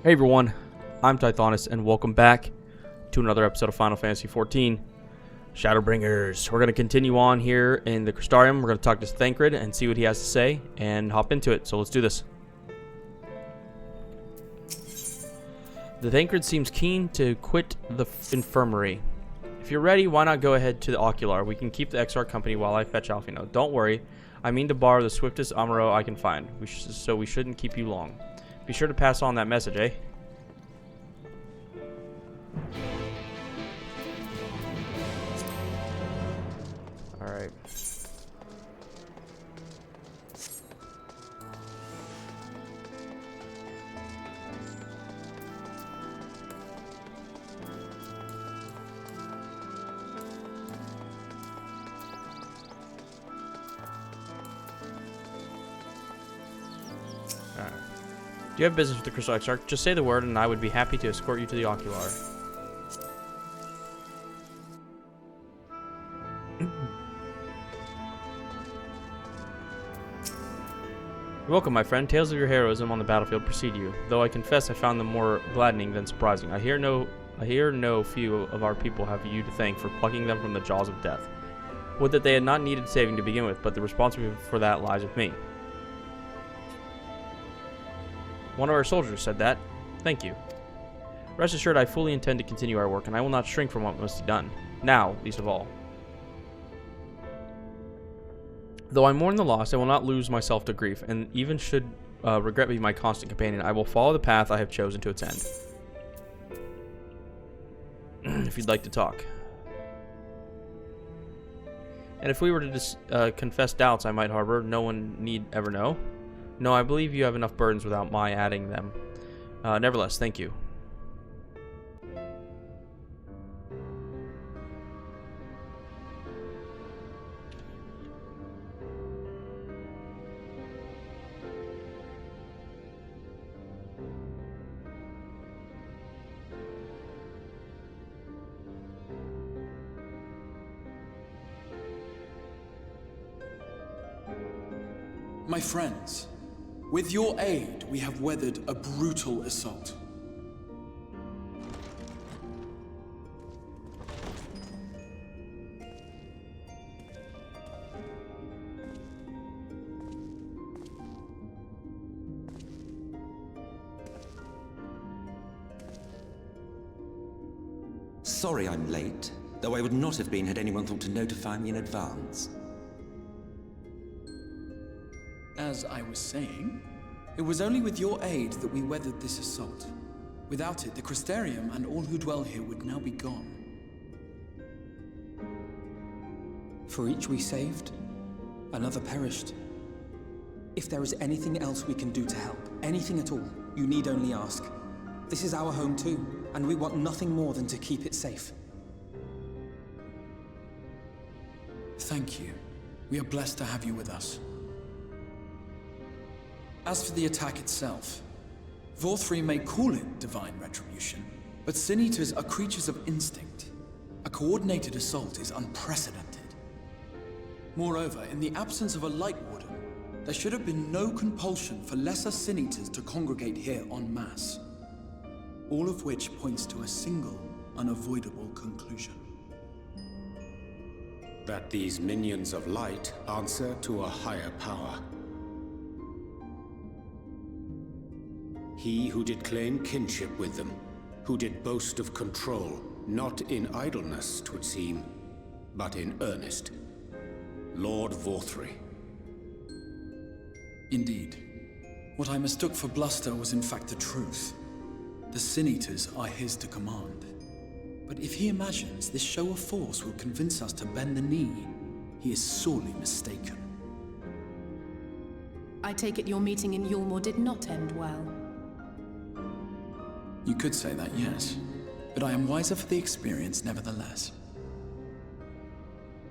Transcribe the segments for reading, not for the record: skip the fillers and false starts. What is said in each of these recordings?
Hey everyone, I'm Tithonus, and welcome back to another episode of Final Fantasy XIV Shadowbringers. We're going to continue on here in the Crystarium. We're going to talk to Thancred and see what he has to say and hop into it. So let's do this. The Thancred seems keen to quit the infirmary. If you're ready, why not go ahead to the Ocular? We can keep the XR company while I fetch Alfino. Don't worry, I mean to borrow the swiftest Amuro I can find, so we shouldn't keep you long. Be sure to pass on that message, eh? Alright. Do you have business with the Crystal Exarch? Just say the word and I would be happy to escort you to the Ocular. You're welcome, my friend. Tales of your heroism on the battlefield precede you, though I confess I found them more gladdening than surprising. I hear no few of our people have you to thank for plucking them from the jaws of death. Would that they had not needed saving to begin with, but the responsibility for that lies with me. One of our soldiers said that. Thank you. Rest assured, I fully intend to continue our work, and I will not shrink from what must be done. Now, least of all. Though I mourn the loss, I will not lose myself to grief, and even should regret be my constant companion, I will follow the path I have chosen to its end. If you'd like to talk. And if we were to confess doubts I might harbor, no one need ever know. No, I believe you have enough burdens without my adding them. Nevertheless, thank you. My friends, with your aid, we have weathered a brutal assault. Sorry I'm late, though I would not have been had anyone thought to notify me in advance. As I was saying, it was only with your aid that we weathered this assault. Without it, the Crystarium and all who dwell here would now be gone. For each we saved, another perished. If there is anything else we can do to help, anything at all, you need only ask. This is our home too, and we want nothing more than to keep it safe. Thank you. We are blessed to have you with us. As for the attack itself, Vorthri may call it divine retribution, but Sin Eaters are creatures of instinct. A coordinated assault is unprecedented. Moreover, in the absence of a Light Warden, there should have been no compulsion for lesser Sin Eaters to congregate here en masse. All of which points to a single, unavoidable conclusion. That these minions of light answer to a higher power. He who did claim kinship with them, who did boast of control, not in idleness, 'twould seem, but in earnest. Lord Vorthri. Indeed. What I mistook for bluster was in fact the truth. The Sin Eaters are his to command. But if he imagines this show of force will convince us to bend the knee, he is sorely mistaken. I take it your meeting in Yulmore did not end well. You could say that, yes. But I am wiser for the experience nevertheless.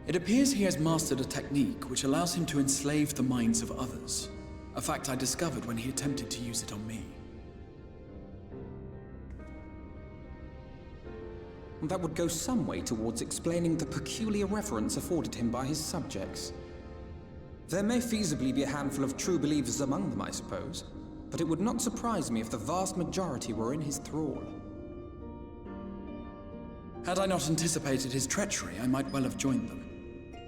It appears he has mastered a technique which allows him to enslave the minds of others. A fact I discovered when he attempted to use it on me. That would go some way towards explaining the peculiar reverence afforded him by his subjects. There may feasibly be a handful of true believers among them, I suppose. but it would not surprise me if the vast majority were in his thrall. Had I not anticipated his treachery, I might well have joined them.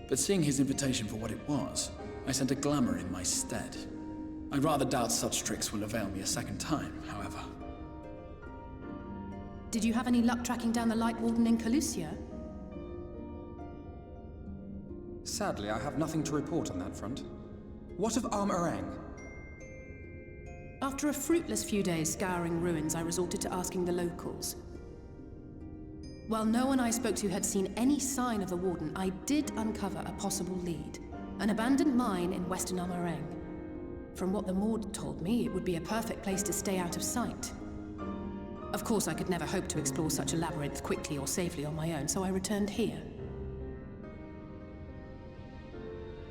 But seeing his invitation for what it was, I sent a glamour in my stead. I rather doubt such tricks will avail me a second time, however. Did you have any luck tracking down the Light Warden in Calusia? Sadly, I have nothing to report on that front. What of Armorang? After a fruitless few days scouring ruins, I resorted to asking the locals. While no one I spoke to had seen any sign of the Warden, I did uncover a possible lead. An abandoned mine in western Armorang. From what the Maud told me, it would be a perfect place to stay out of sight. Of course, I could never hope to explore such a labyrinth quickly or safely on my own, so I returned here.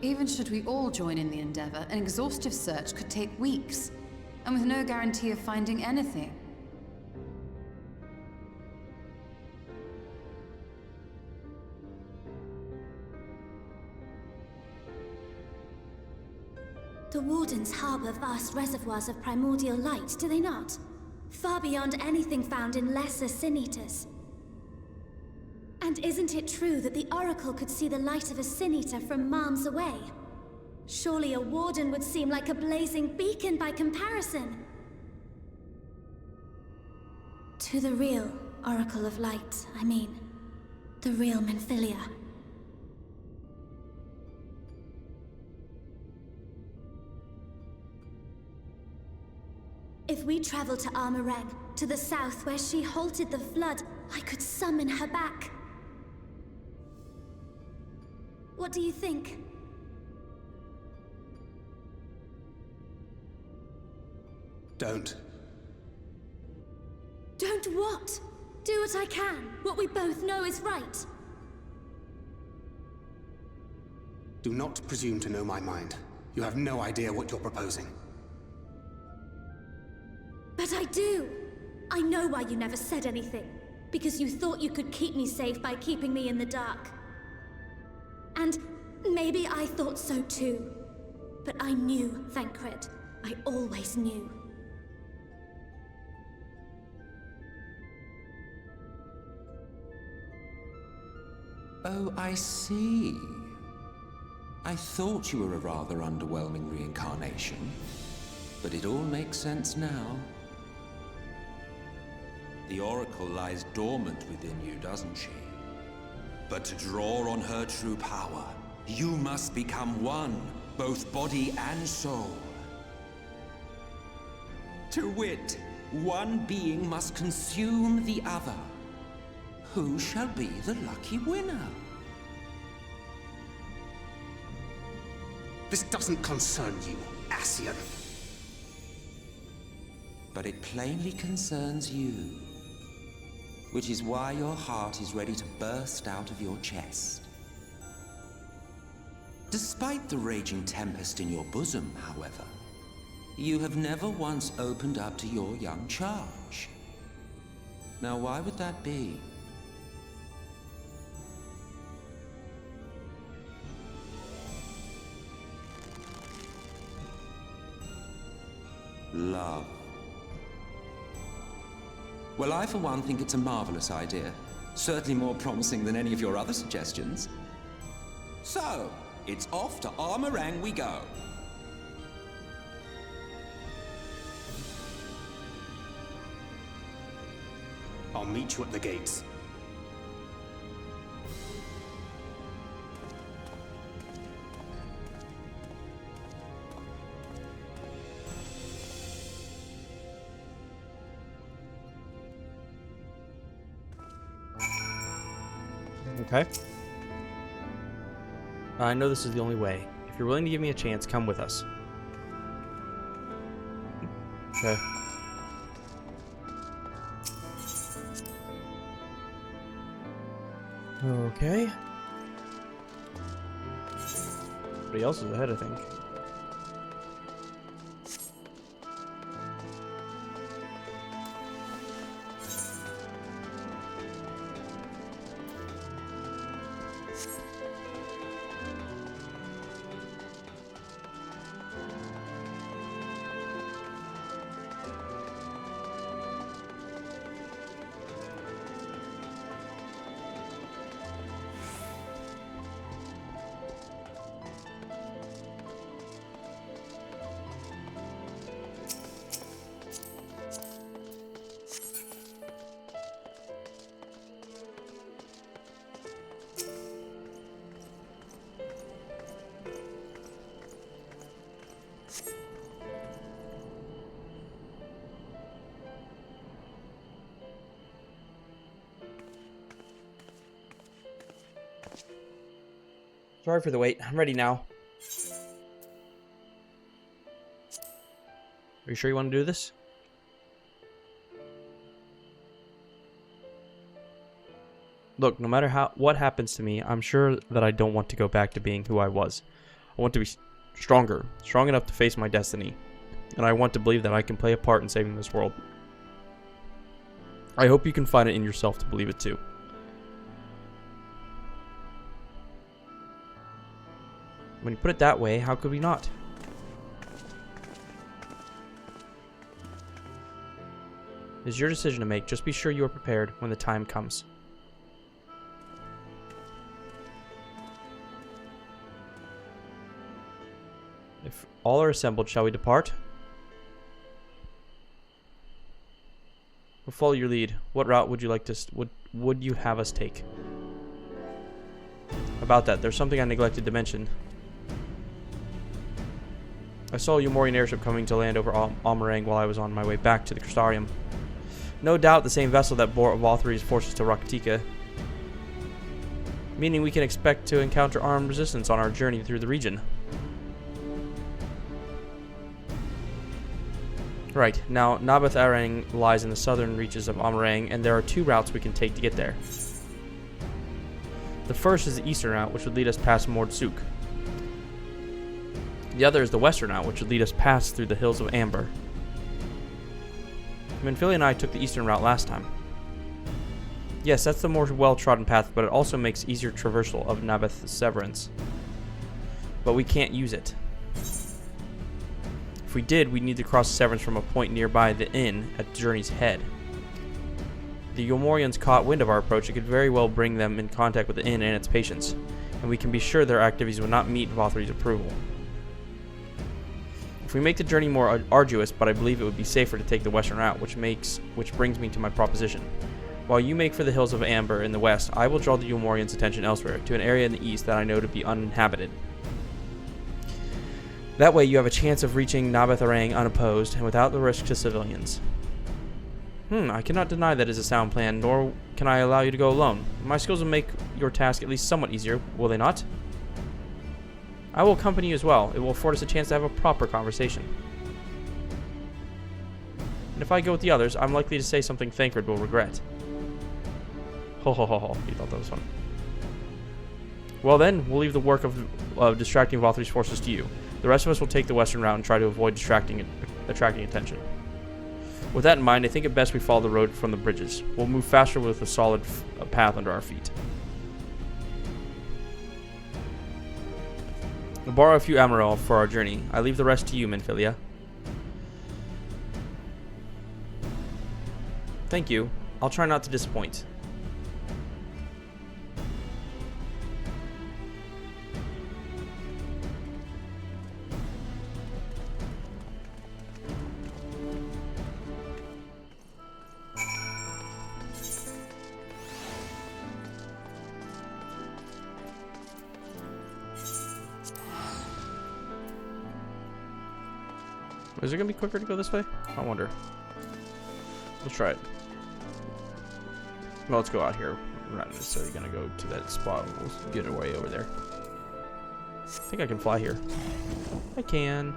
Even should we all join in the endeavor, an exhaustive search could take weeks, and with no guarantee of finding anything. The Wardens harbor vast reservoirs of primordial light, do they not? Far beyond anything found in lesser sin-eaters. And isn't it true that the Oracle could see the light of a sin-eater from miles away? Surely a Warden would seem like a blazing beacon by comparison. To the real Oracle of Light, I mean. The real Minfilia. If we travel to Armorang, to the south where she halted the flood, I could summon her back. What do you think? Don't. Don't what? Do what I can. What we both know is right. Do not presume to know my mind. You have no idea what you're proposing. But I do! I know why you never said anything. Because you thought you could keep me safe by keeping me in the dark. And maybe I thought so too. But I knew, Thancred. I always knew. Oh, I see. I thought you were a rather underwhelming reincarnation. But it all makes sense now. The Oracle lies dormant within you, doesn't she? But to draw on her true power, you must become one, both body and soul. To wit, one being must consume the other. Who shall be the lucky winner? This doesn't concern you, Ascian. But it plainly concerns you. Which is why your heart is ready to burst out of your chest. Despite the raging tempest in your bosom, however, you have never once opened up to your young charge. Now, why would that be? Love. Well, I for one think it's a marvelous idea. Certainly more promising than any of your other suggestions. So, it's off to Armorang we go. I'll meet you at the gates. Okay. I know this is the only way. If you're willing to give me a chance, come with us. Okay. Okay. Somebody else is ahead, I think. Sorry for the wait. I'm ready now. Are you sure you want to do this? Look, no matter what happens to me, I'm sure that I don't want to go back to being who I was. I want to be stronger, strong enough to face my destiny. And I want to believe that I can play a part in saving this world. I hope you can find it in yourself to believe it too. When you put it that way, how could we not? It's your decision to make. Just be sure you are prepared when the time comes. If all are assembled, shall we depart? We'll follow your lead. What route would you like to would you have us take? About that, there's something I neglected to mention. I saw a Umorian airship coming to land over Amarang while I was on my way back to the Crystarium. No doubt the same vessel that bore Vothri's forces to Rakatika. Meaning we can expect to encounter armed resistance on our journey through the region. Right, now Nabath Arang lies in the southern reaches of Amarang, and there are two routes we can take to get there. The first is the eastern route, which would lead us past Mordsuk. The other is the western route, which would lead us past through the hills of Amber. Minfilia and I took the eastern route last time. Yes, that's the more well-trodden path, but it also makes easier traversal of Nabath Severance. But we can't use it. If we did, we'd need to cross Severance from a point nearby the inn at Journey's Head. The Umorians caught wind of our approach. It could very well bring them in contact with the inn and its patients, and we can be sure their activities would not meet Vothri's approval. If we make the journey more arduous, but I believe it would be safer to take the western route, which brings me to my proposition. While you make for the hills of Amber in the west, I will draw the Umorians' attention elsewhere, to an area in the east that I know to be uninhabited. That way you have a chance of reaching Nabath Arang unopposed and without the risk to civilians. I cannot deny that is a sound plan, nor can I allow you to go alone. My skills will make your task at least somewhat easier, will they not? I will accompany you as well. It will afford us a chance to have a proper conversation. And if I go with the others, I'm likely to say something Thancred will regret. Ho ho ho ho, you thought that was fun. Well then, we'll leave the work of distracting Vothri's forces to you. The rest of us will take the western route and try to avoid attracting attention. With that in mind, I think it best we follow the road from the bridges. We'll move faster with a solid path under our feet. We'll borrow a few Amaral for our journey. I leave the rest to you, Minfilia. Thank you. I'll try not to disappoint. Is it going to be quicker to go this way? I wonder. Let's try it. Well, let's go out here. We're not necessarily going to go to that spot. We'll get away over there. I think I can fly here. I can.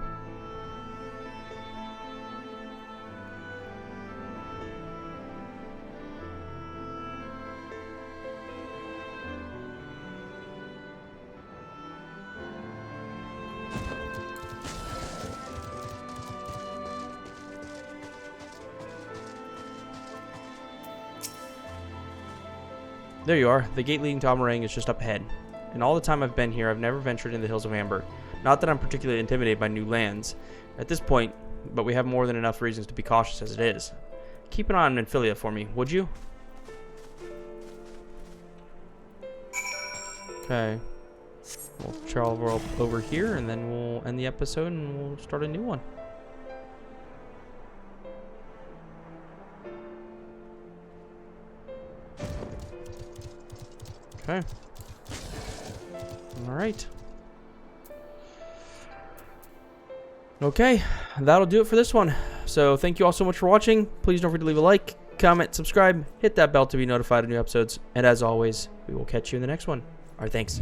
There you are. The gate leading to Amarang is just up ahead. In all the time I've been here, I've never ventured in the hills of Amber. Not that I'm particularly intimidated by new lands at this point, but we have more than enough reasons to be cautious as it is. Keep an eye on Minfilia for me, would you? Okay. We'll travel over here, and then we'll end the episode, and we'll start a new one. Okay. Alright. Okay, that'll do it for this one. So thank you all so much for watching. Please don't forget to leave a like, comment, subscribe, hit that bell to be notified of new episodes. And as always, we will catch you in the next one. Alright, thanks.